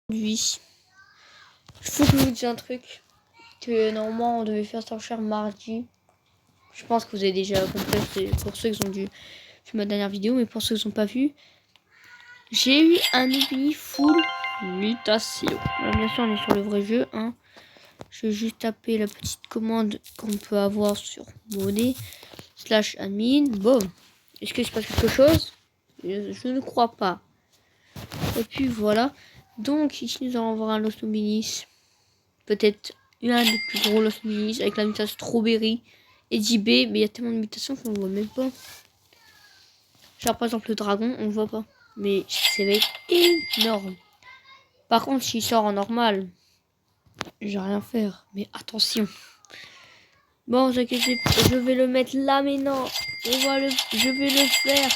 Aujourd'hui, il faut que je vous dise un truc que normalement on devait faire sortir mardi. Je pense que vous avez déjà compris, c'est pour ceux qui ont dû voir ma dernière vidéo, mais pour ceux qui n'ont pas vu, j'ai eu un Nubini full mutation. Alors, bien sûr, on est sur le vrai jeu. Hein. Je vais juste taper la petite commande qu'on peut avoir sur modé / admin. Bon, est-ce qu'il se passe quelque chose? Je ne crois pas. Et puis voilà. Donc ici nous allons avoir un Lost Nubinis. Peut-être un des plus gros Lost Nubinis avec la mutation Strawberry et JB. Mais il y a tellement de mutations qu'on ne voit même pas. Genre par exemple le dragon, on ne voit pas. Mais ça va être énorme. Par contre s'il sort en normal, je vais rien faire. Mais attention. Bon, vous inquiétez pas, je vais le mettre là maintenant. Je vais le faire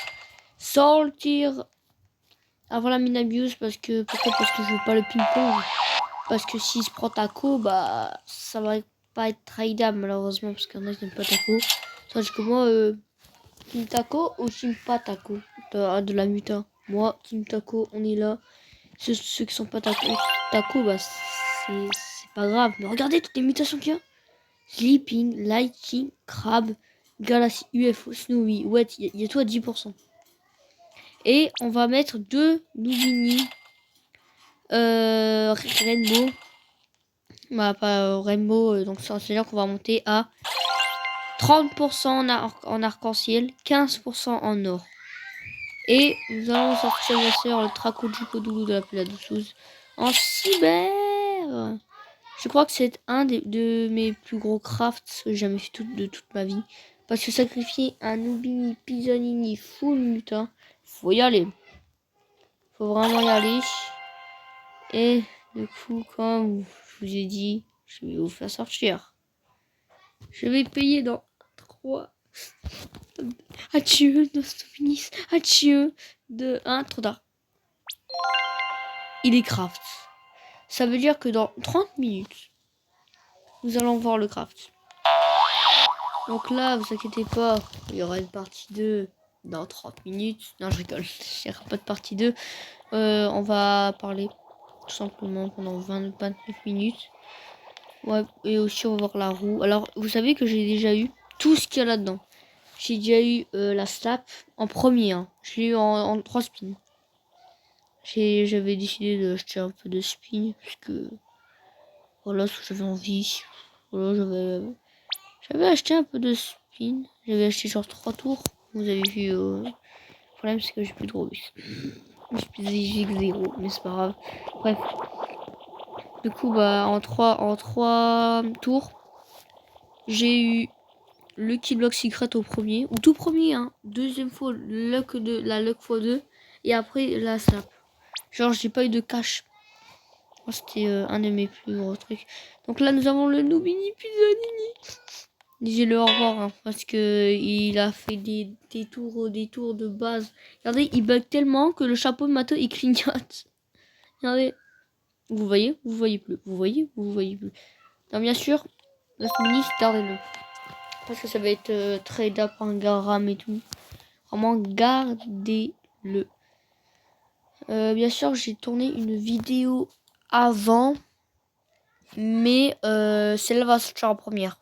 sortir avant la mine abuse pourquoi? Parce que je veux pas le ping-pong. Parce que s'il se prend taco, bah ça va pas être tradable malheureusement parce qu'il y en a qui n'aiment pas taco. Tandis que moi, team taco ou team pas taco de la muta. Moi, team taco, on est là. Ceux qui sont pas taco, bah c'est pas grave. Mais regardez toutes les mutations qu'il y a. Sleeping, Lighting, Crab, Galaxy, UFO, Snowy, Wet, il y a tout à 10%. Et on va mettre 2 Nubini Rainbow. Bah pas Rainbow, donc c'est-à-dire qu'on va monter à 30% en arc-en-ciel, 15% en or. Et nous allons sortir bien sûr le Traco Jupodoulou de la Peladouceuse en cyber. Je crois que c'est un de mes plus gros crafts que j'ai jamais fait de toute ma vie. Parce que sacrifier un Nubini Pisanini full mutant, faut y aller. Faut vraiment y aller. Et du coup, comme je vous ai dit, je vais vous faire sortir. Je vais payer dans 3. Adieu, Nostofinis. Adieu. 2, 1, trop tard. Il est craft. Ça veut dire que dans 30 minutes, nous allons voir le craft. Donc là, vous inquiétez pas, il y aura une partie 2 dans 30 minutes. Non, je rigole, il n'y aura pas de partie 2. On va parler tout simplement pendant 29 minutes. Ouais, et aussi on va voir la roue. Alors, vous savez que j'ai déjà eu tout ce qu'il y a là-dedans. J'ai déjà eu la slap en premier. Hein. Je l'ai eu en 3 spins. J'avais décidé d'acheter un peu de spin. Parce que voilà, ce que j'avais envie. Voilà, j'avais acheté un peu de spin. J'avais acheté genre 3 tours. Vous avez vu. Le problème, c'est que j'ai plus de robus. J'ai 0, mais c'est pas grave. Bref. Du coup, bah, en 3 tours, j'ai eu le Keyblock Secret au premier, ou tout premier, hein. Deuxième fois, la luck x2, et après la snap. Genre, j'ai pas eu de cash. C'était un de mes plus gros trucs. Donc là, nous avons le Nubini Pisanini. Disez-le au revoir, hein, parce que il a fait des tours de base. Regardez, il bug tellement que le chapeau de Mato, il clignote. Regardez. Vous voyez plus. Vous voyez plus. Donc, bien sûr, le Nubini, gardez-le. Parce que ça va être trade up en garam et tout. Vraiment, gardez-le. Bien sûr, j'ai tourné une vidéo avant. Mais celle-là va sortir en première.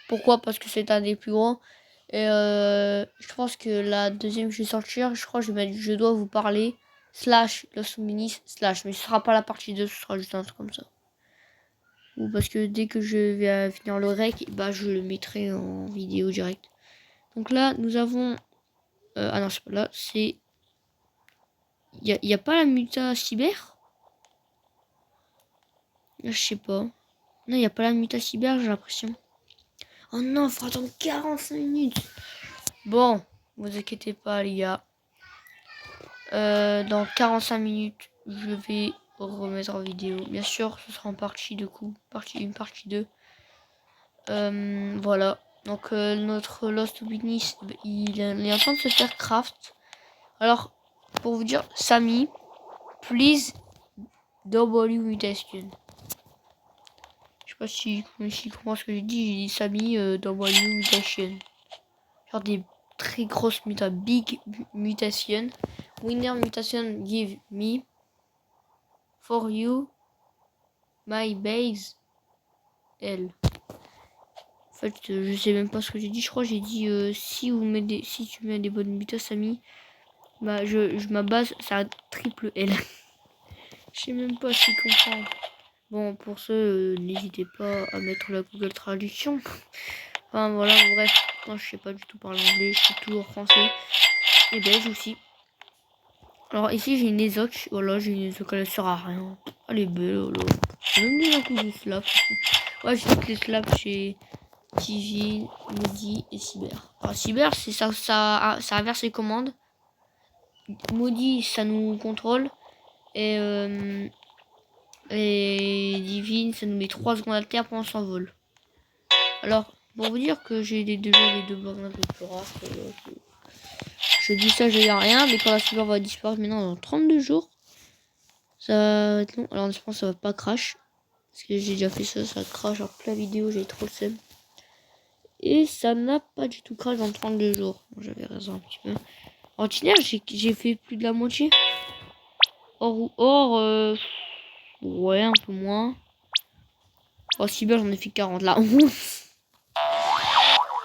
Pourquoi? Parce que c'est un des plus gros. Et je pense que la deuxième que je vais sortir, je crois que je vais mettre je dois vous parler / Lost Minis / mais ce sera pas la partie 2, ce sera juste un truc comme ça. Ou parce que dès que je vais finir le rec, bah je le mettrai en vidéo direct. Donc là, nous avons... ah non, c'est pas là, c'est... Il y a pas la muta cyber? Je sais pas. Non, il n'y a pas la muta cyber, j'ai l'impression. Oh non, il faut attendre 45 minutes. Bon, vous inquiétez pas les gars. Dans 45 minutes, je vais remettre en vidéo. Bien sûr, ce sera en partie de coup. Partie 1, partie 2. Voilà. Donc notre Lost Witness, il est en train de se faire craft. Alors, pour vous dire, Samy, please double mutation. Je sais pas si comprend ce que j'ai dit. J'ai dit Samy double mutation. Genre des très grosses mutations, big mutation. Winner mutation give me For you, my base, L. En fait, je sais même pas ce que j'ai dit. Je crois que j'ai dit si tu mets des bonnes mutas, Samy, bah ma base, c'est un triple L. Je sais même pas si comprendre. Bon, pour ce, n'hésitez pas à mettre la Google Traduction. Enfin voilà, bref, moi je sais pas du tout parler anglais, je suis toujours français et belge aussi. Alors ici j'ai une Ezoc, voilà, j'ai une Ezoc, elle sert à rien. Elle est belle, là. J'ai même mis un coup de slap. Ouais, j'ai toutes les slaps chez Divine, Maudit et Cyber. Alors Cyber, c'est ça inverse les commandes. Maudit, ça nous contrôle. Et Divine, ça nous met 3 secondes à terre pendant son vol. Alors, pour vous dire que j'ai les deux bornes les plus rares. Je dis ça, je dis rien, mais quand la Cyber va disparaître maintenant dans 32 jours, ça va être long. Alors, je pense que ça va pas crash. Parce que j'ai déjà fait ça, ça crash en plein vidéo, j'ai trop le seum. Et ça n'a pas du tout crash dans 32 jours. Bon, j'avais raison un petit peu. En tinaire, j'ai fait plus de la moitié. Ouais, un peu moins. Oh, Cyber, j'en ai fait 40 là.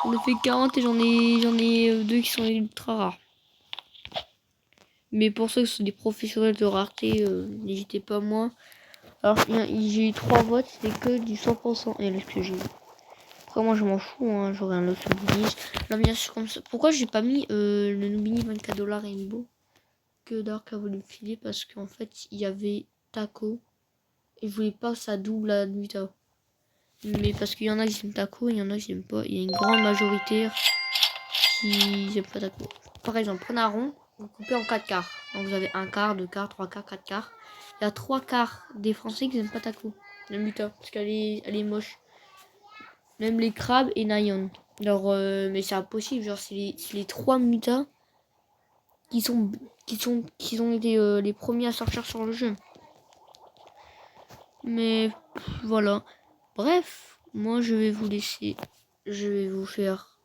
J'en ai fait 40 et j'en ai deux qui sont ultra rares. Mais pour ceux qui sont des professionnels de rareté, n'hésitez pas moi. Alors j'ai eu 3 votes, c'était que du 100% L que j'ai eu. Après moi je m'en fous, hein, j'aurais un autre Nubini. Là bien sûr comme ça. Pourquoi j'ai pas mis le Nubini 24 $ Rainbow que Dark a voulu me filer? Parce qu'en fait il y avait Taco. Et je voulais pas que ça double la Nuita. Mais parce qu'il y en a qui aiment Taco, il y en a qui aiment pas. Il y a une grande majorité qui n'aiment pas Taco. Par exemple, prenez un rond, vous coupez en 4 quarts. Donc vous avez un quart, 2 quarts, 3 quarts, 4 quarts. Il y a 3 quarts des Français qui n'aiment pas Taco. La Muta, parce qu'elle est moche. Même les crabes et Nayon. Alors, mais c'est impossible, genre c'est les 3 Mutas qui ont été les premiers à sortir sur le jeu. Mais voilà. Bref, moi je vais vous laisser. Je vais vous faire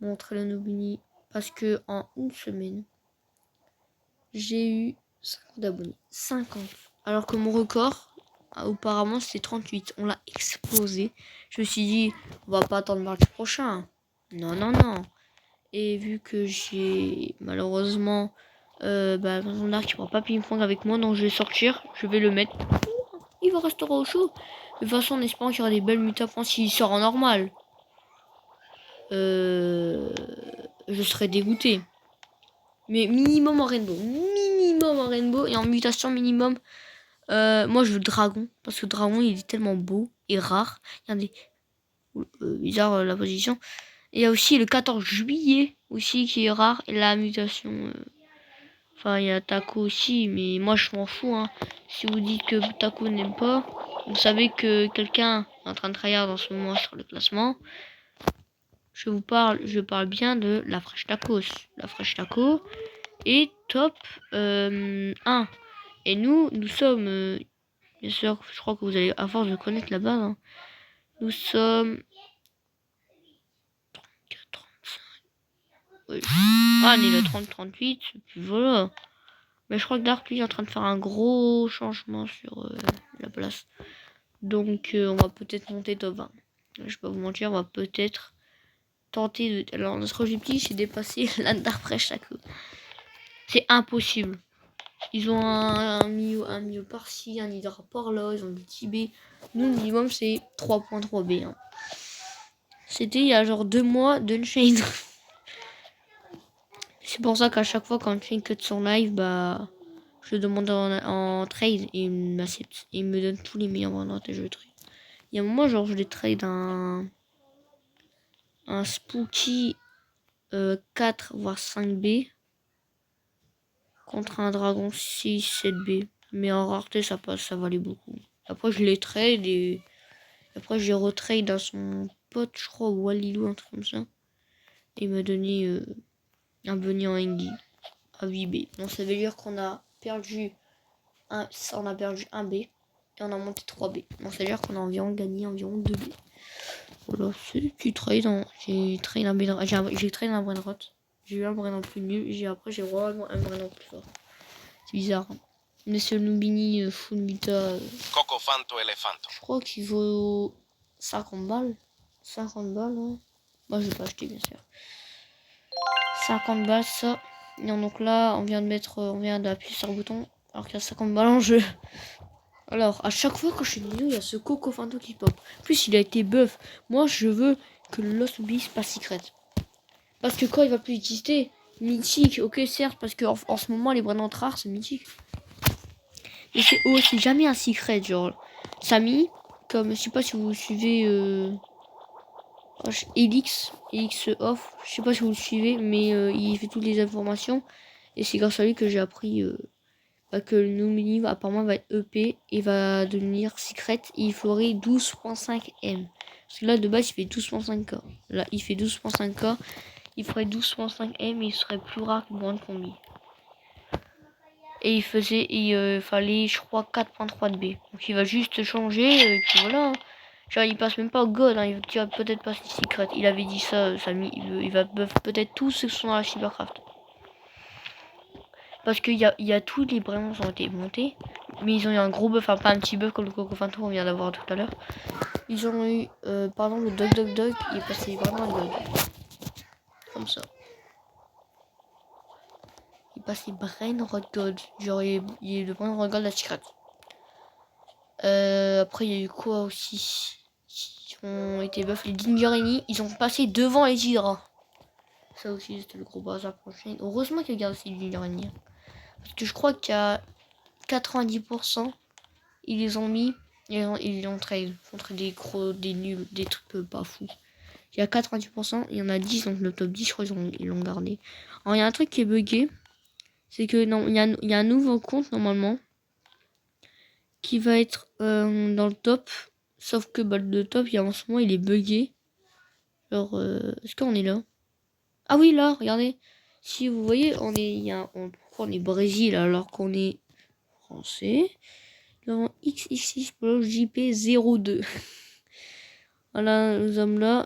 montrer le Nubini. Parce que en une semaine, j'ai eu 50 abonnés. 50. Alors que mon record, auparavant, c'était 38. On l'a explosé. Je me suis dit, on va pas attendre mardi prochain. Non, non, non. Et vu que j'ai malheureusement mon arc qui prend pas ping-pong avec moi, donc je vais sortir, je vais le mettre. Il va rester au chaud. De toute façon, en espérant qu'il y aura des belles mutapons s'il sort en normal. Je serais dégoûté. Mais minimum en rainbow. Minimum en rainbow. Et en mutation minimum. Moi je veux le dragon. Parce que le dragon il est tellement beau et rare. Regardez. Bizarre la position. Et il y a aussi le 14 juillet aussi qui est rare. Et la mutation. Enfin il y a Taco aussi. Mais moi je m'en fous. Hein. Si vous dites que Taco n'aime pas. Vous savez que quelqu'un est en train de tryhard en ce moment sur le classement. Je parle bien de la fraîche tacos. La fraîche taco est top 1. Et nous sommes, bien sûr, je crois que vous allez, à force de connaître la base, hein, nous sommes 34, 35. Oui. Ah, on est le 30, 38, puis voilà. Mais je crois que Dark, lui, est en train de faire un gros changement sur la place. Donc, on va peut-être monter top 20. Je vais pas vous mentir, on va peut-être tenter de... Alors, notre objectif, c'est dépasser l'Andarfresh Taco. C'est impossible. Ils ont un milieu par-ci, un hydra par-là, ils ont du Tibet. Nous, le minimum, c'est 3.3B. Hein. C'était il y a genre 2 mois d'Unchained. C'est pour ça qu'à chaque fois, quand Unchained cut son live, bah, je le demande en trade et il m'accepte. Il me donne tous les meilleurs vendeurs et je le trade. Il y a un moment, genre, je les trade un Spooky 4 voire 5B contre un dragon 6, 7B. Mais en rareté, ça passe, ça valait beaucoup. Après, je les trade et après, j'ai retrade à son pote, je crois, ou Walilou, un truc comme ça. Et il m'a donné un bunny en Engie à 8B. Donc, ça veut dire qu'on a perdu un B et on a monté 3B. Donc, ça veut dire qu'on a environ gagné environ 2B. Voilà, c'est du trade. Hein. J'ai trade un brainrot. J'ai eu un brainrot plus nul. Après, j'ai vraiment un brainrot plus fort. C'est bizarre. Hein. Monsieur Nubini full muta. Cocofanto elefanto. Je crois qu'il vaut 50 balles. 50 balles, ouais. Moi, je vais pas acheter, bien sûr. 50 balles, ça. Et donc là, on vient d'appuyer sur le bouton. Alors qu'il y a 50 balles en jeu. Alors, à chaque fois que je fais une vidéo, il y a ce Coco Fanto qui pop. En plus, il a été buff. Moi, je veux que le Lost Beast passe secret. Parce que quand il va plus exister, mythique, ok, certes, parce que en ce moment, les Brandants rares, c'est mythique. Et c'est jamais un secret, genre. Samy, comme, je sais pas si vous suivez Elix off, je sais pas si vous le suivez, mais il fait toutes les informations. Et c'est grâce à lui que j'ai appris que le Nomini apparemment va être EP et va devenir secret. Et il ferait 12.5 M. Parce que là, de base, il fait 12.5K. Là, il fait 12.5K. Il ferait 12.5 M et il serait plus rare que Brand Combi. Et il fallait, je crois, 4.3 de B. Donc il va juste changer, et puis voilà. Genre, il passe même pas au God, hein. Il va peut-être passer secret. Il avait dit ça, Samy. Il va buff peut-être tous ceux qui sont dans la Cybercraft. Parce qu'il y a tous les brillants qui ont été montés. Mais ils ont eu un gros buff, enfin pas un petit buff comme le Coco Fanto qu'on vient d'avoir tout à l'heure. Ils ont eu, par exemple, le Dog, il est passé vraiment God. Comme ça. Il est passé Brainrot God. Genre, il est le Brainrot God de la Secret. Après, il y a eu quoi aussi qui ont été buff? Les Dingerini, ils ont passé devant les Hydra. Ça aussi, c'était le gros bazar pour le chaîne. Heureusement qu'ils gardent ces Dingerini. Parce que je crois qu'il y a 90%, ils les ont mis. Ils l'ont trade contre des gros, des nuls, des trucs pas fous. Il y a 90%, il y en a 10, donc le top 10, je crois ils l'ont gardé. Alors, il y a un truc qui est bugué. C'est que non, il y a un nouveau compte normalement qui va être dans le top. Sauf que bah, le top, en ce moment, il est bugué. Alors, est-ce qu'on est là? Ah oui, là, regardez. Si vous voyez, pourquoi on est Brésil alors qu'on est français? Dans XXX JP02. Voilà, nous sommes là.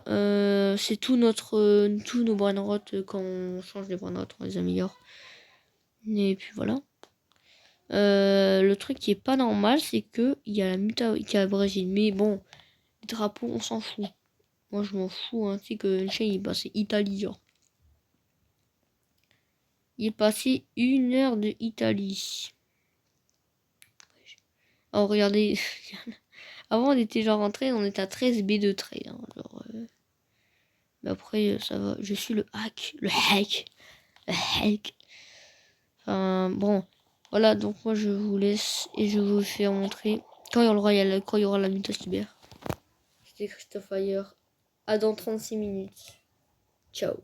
C'est tout tous nos brainrots quand on change les brainrots, on les améliore. Et puis voilà. Le truc qui est pas normal, c'est que il y a la muta qui est à Brésil. Mais bon, les drapeaux, on s'en fout. Moi, je m'en fous. Hein. C'est que le chien, il est passé Italie, genre. Il est passé 1 heure de Italie. Alors, regardez. Avant, on était genre rentré, on était à 13 B de trait. Hein, genre, mais après, ça va. Je suis le hack. Le hack. Le hack. Enfin, bon. Voilà, donc moi, je vous laisse et je vous fais montrer quand il y aura la muta cyber. C'était Christophe Ayer. À dans 36 minutes. Ciao.